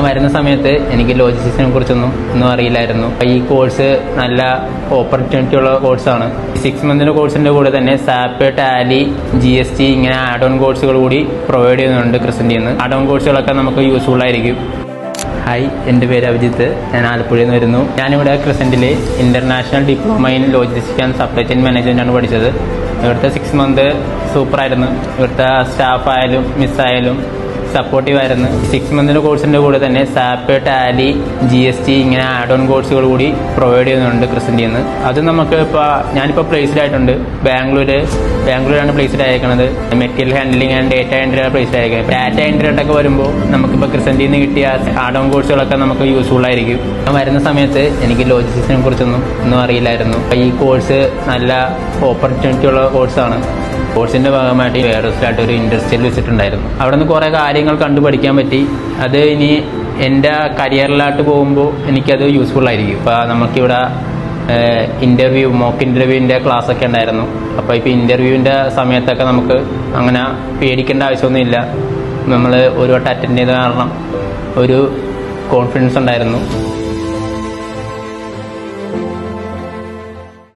വരുന്ന സമയത്ത് എനിക്ക് ലോജിസ്റ്റിക്സിനെ കുറിച്ചൊന്നും അറിയില്ലായിരുന്നു. ഈ കോഴ്സ് നല്ല ഓപ്പർച്യൂണിറ്റി ഉള്ള കോഴ്സാണ്. 6 മന്തിന്റെ കോഴ്സിന്റെ കൂടെ തന്നെ സാപ്പ്, ടാലി, GST ഇങ്ങനെ ആഡ് ഓൺ കോഴ്സുകൾ കൂടി പ്രൊവൈഡ് ചെയ്യുന്നുണ്ട് ക്രിസന്റിയിൽ നിന്ന്. ആഡ് ഓൺ കോഴ്സുകളൊക്കെ നമുക്ക് യൂസ്ഫുൾ ആയിരിക്കും. ഹായ്, എൻ്റെ പേര് അഭിജിത്ത്. ഞാൻ ആലപ്പുഴയിൽ നിന്ന് വരുന്നു. ഞാനിവിടെ ക്രിസന്റിൽ international diploma in logistics and supply chain management ആണ് പഠിച്ചത്. ഇവിടുത്തെ 6 മന്ത് സൂപ്പറായിരുന്നു. ഇവിടുത്തെ സ്റ്റാഫ് ആയാലും മിസ്സായാലും സപ്പോർട്ടീവ് ആയിരുന്നു. 6 മന്തിന്റെ കോഴ്സിന്റെ കൂടെ തന്നെ സാപ്പ്, ടാലി, GST ഇങ്ങനെ ആഡ് ഓൺ കോഴ്സുകൾ കൂടി പ്രൊവൈഡ് ചെയ്യുന്നുണ്ട് ക്രിസന്റിൽ നിന്ന്. അത് നമുക്ക് ഞാനിപ്പോൾ പ്ലേസ്ഡ് ആയിട്ടുണ്ട്. ബാംഗ്ലൂരാണ് പ്ലേസ്ഡ് ആയിരിക്കുന്നത്. Material handling and data entry placed ആയിരിക്കും. ഡാറ്റ എൻട്രി ഒക്കെ വരുമ്പോൾ നമുക്കിപ്പോൾ ക്രിസന്റിൽ നിന്ന് കിട്ടിയ ആഡ് ഓൺ കോഴ്സുകളൊക്കെ നമുക്ക് യൂസ്ഫുൾ ആയിരിക്കും. വരുന്ന സമയത്ത് എനിക്ക് ലോജിസ്റ്റിക്സിനെ കുറിച്ചൊന്നും അറിയില്ലായിരുന്നു. ഈ കോഴ്സ് നല്ല ഓപ്പർച്യൂണിറ്റി ഉള്ള കോഴ്സാണ്. കോഴ്സിന്റെ ഭാഗമായിട്ട് വേറൊരു ഒരു ഇൻഡസ്ട്രിയിൽ വെച്ചിട്ടുണ്ടായിരുന്നു. അവിടെ നിന്ന് കുറേ കാര്യങ്ങൾ കണ്ടുപഠിക്കാൻ പറ്റി. അത് ഇനി എൻ്റെ കരിയറിലായിട്ട് പോകുമ്പോൾ എനിക്കത് യൂസ്ഫുൾ ആയിരിക്കും. ഇപ്പോൾ നമുക്കിവിടെ മോക്ക് ഇൻ്റർവ്യൂവിൻ്റെ ക്ലാസ്സൊക്കെ ഉണ്ടായിരുന്നു. അപ്പോൾ ഇപ്പോൾ ഇൻ്റർവ്യൂവിൻ്റെ സമയത്തൊക്കെ നമുക്ക് അങ്ങനെ പേടിക്കേണ്ട ആവശ്യമൊന്നുമില്ല. നമ്മൾ ഒരു വട്ടം അറ്റൻഡ് ചെയ്ത കാരണം ഒരു കോൺഫിഡൻസ് ഉണ്ടായിരുന്നു.